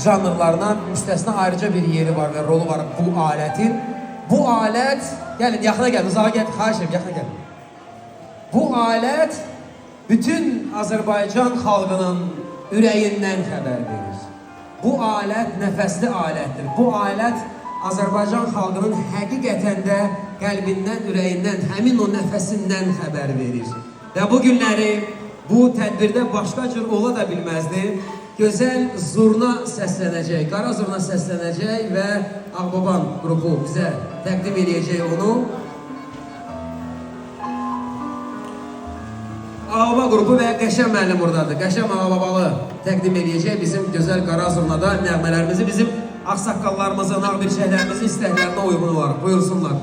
janrlarına müstəsna ayrıca bir yeri var və rolu var bu alətin. Bu alət, gəlin yaxına gəlin, uzağa gəlin, xahiş edirəm, yaxına gəlin. Bu alət bütün Azərbaycan xalqının ürəyindən xəbər verir. Bu alət nəfəsli alətdir. Bu alət Azərbaycan xalqının həqiqətən də qəlbindən, ürəyindən, həmin o nəfəsindən xəbər verir. Və bu günləri bu tədbirdə başqa cür ola da bilməzdi. Gözəl zurna səslənəcək, qara zurna səslənəcək və Ağbaban qrupu bizə təqdim edəcək onu. Ağbaba qrupu və Qəşəm müəllim buradadır. Qəşəm Ağbabalı təqdim edəcək bizim gözəl qara zurnada nəğmələrimizi, bizim ağsaqqallarımızın, ağbirçəklərimizin istəklərinə uyğun olaraq. Buyursunlar.